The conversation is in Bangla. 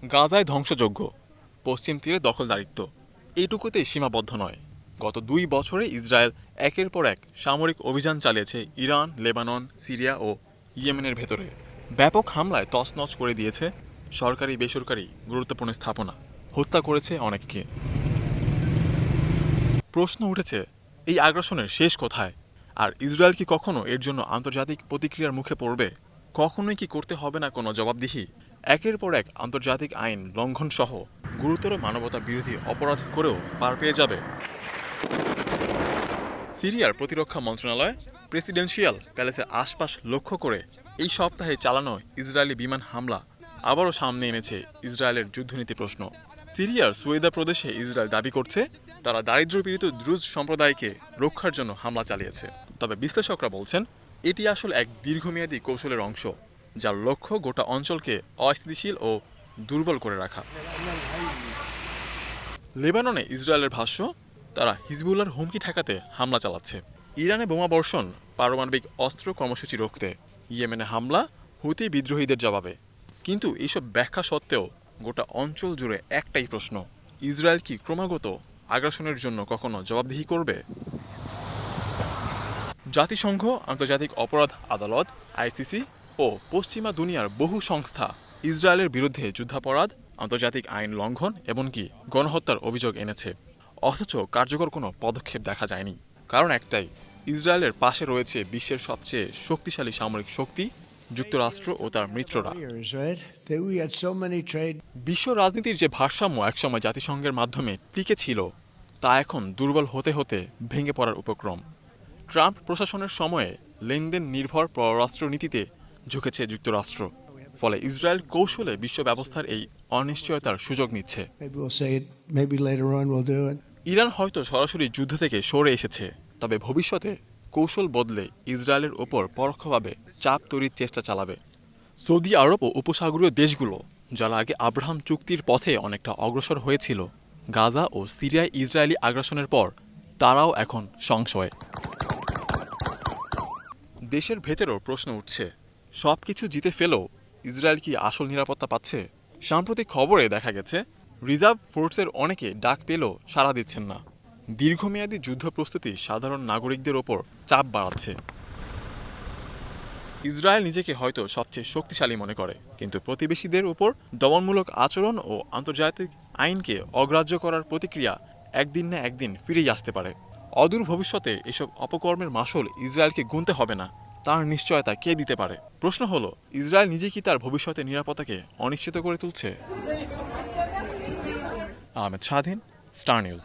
গাজায় ধ্বংসযজ্ঞ, পশ্চিম তীরে দখলদারিত্ব, এইটুকুতেই সীমাবদ্ধ নয়। গত 2 বছরে ইসরায়েল একের পর এক সামরিক অভিযান চালিয়েছে ইরান, লেবানন, সিরিয়া ও ইয়েমেনের ভেতরে। ব্যাপক হামলায় তছনছ করে দিয়েছে সরকারি বেসরকারি গুরুত্বপূর্ণ স্থাপনা, হত্যা করেছে অনেককে। প্রশ্ন উঠেছে, এই আগ্রাসনের শেষ কোথায়? আর ইসরায়েল কি কখনো এর জন্য আন্তর্জাতিক প্রতিক্রিয়ার মুখে পড়বে? কখনোই কি করতে হবে না কোনো জবাবদিহি? একের পর এক আন্তর্জাতিক আইন লঙ্ঘন সহ গুরুতর মানবতা বিরোধী অপরাধ করেও পার পেয়ে যাবে। সিরিয়ার প্রতিরক্ষা মন্ত্রণালয় প্রেসিডেন্সিয়াল প্যালেসের আশপাশ লক্ষ্য করে এই সপ্তাহে চালানো ইসরায়েলি বিমান হামলা আবারও সামনে এনেছে ইসরায়েলের যুদ্ধনীতি প্রশ্ন। সিরিয়ার সুয়েদা প্রদেশে ইসরায়েল দাবি করছে তারা দারিদ্র্যপীড়িত দ্রুজ সম্প্রদায়কে রক্ষার জন্য হামলা চালিয়েছে। তবে বিশ্লেষকরা বলছেন এটি আসলে এক দীর্ঘমেয়াদী কৌশলের অংশ, যার লক্ষ্য গোটা অঞ্চলকে অস্থিতিশীল ও দুর্বল করে রাখা। লেবাননে ইসরায়েলের ভাষ্য, তারা হিজবুল্লাহর হুমকি ঠেকাতে হামলা চালাচ্ছে। ইরানে বোমাবর্ষণ, পারমাণবিক অস্ত্র কর্মসূচি রুখতে। ইয়েমেনে হামলা, হুতি বিদ্রোহীদের জবাবে। কিন্তু এইসব ব্যাখ্যা সত্ত্বেও গোটা অঞ্চল জুড়ে একটাই প্রশ্ন, ইসরায়েল কি ক্রমাগত আগ্রাসনের জন্য কখনো জবাবদিহি করবে? জাতিসংঘ, আন্তর্জাতিক অপরাধ আদালত আইসিসি ও পশ্চিমা দুনিয়ার বহু সংস্থা ইসরায়েলের বিরুদ্ধে যুদ্ধাপরাধ, আন্তর্জাতিক আইন লঙ্ঘন এমনকি গণহত্যার অভিযোগ এনেছে। অথচ কার্যকর কোনো পদক্ষেপ দেখা যায়নি। কারণ একটাই, ইসরায়েলের পাশে রয়েছে বিশ্বের সবচেয়ে শক্তিশালী সামরিক শক্তি যুক্তরাষ্ট্র ও তার মিত্ররা। বিশ্ব রাজনীতির যে ভারসাম্য একসময় জাতিসংঘের মাধ্যমে টিকে ছিল, তা এখন দুর্বল হতে হতে ভেঙে পড়ার উপক্রম। ট্রাম্প প্রশাসনের সময়ে লেনদেন নির্ভর পররাষ্ট্রনীতিতে ঝুঁকেছে যুক্তরাষ্ট্র। ফলে ইসরায়েল কৌশলে বিশ্ব ব্যবস্থার এই অনিশ্চয়তার সুযোগ নিচ্ছে। ইরান হয়তো সরাসরি যুদ্ধ থেকে সরে এসেছে, তবে ভবিষ্যতে কৌশল বদলে ইসরায়েলের ওপর পরোক্ষভাবে চাপ তৈরির চেষ্টা চালাবে। সৌদি আরব ও উপসাগরীয় দেশগুলো, যারা আগে আব্রাহাম চুক্তির পথে অনেকটা অগ্রসর হয়েছিল, গাজা ও সিরিয়ায় ইসরায়েলি আগ্রাসনের পর তারাও এখন সংশয়ে। দেশের ভেতরেও প্রশ্ন উঠছে, সবকিছু জিতে ফেলেও ইসরায়েল কি আসল নিরাপত্তা পাচ্ছে? সাম্প্রতিক খবরে দেখা গেছে রিজার্ভ ফোর্সের অনেকে ডাক পেলেও সাড়া দিচ্ছেন না। দীর্ঘমেয়াদী যুদ্ধ প্রস্তুতি সাধারণ নাগরিকদের ওপর চাপ বাড়াচ্ছে। ইসরায়েল নিজেকে হয়তো সবচেয়ে শক্তিশালী মনে করে, কিন্তু প্রতিবেশীদের উপর দমনমূলক আচরণ ও আন্তর্জাতিক আইনকে অগ্রাহ্য করার প্রতিক্রিয়া একদিন না একদিন ফিরেই আসতে পারে। অদূর ভবিষ্যতে এসব অপকর্মের মাসুল ইসরায়েলকে গুনতে হবে না, তার নিশ্চয়তা কে দিতে পারে? প্রশ্ন হলো, ইসরায়েল নিজে কি তার ভবিষ্যতের নিরাপত্তাকে অনিশ্চিত করে তুলছে? আহমেদ স্বাধীন, স্টার নিউজ।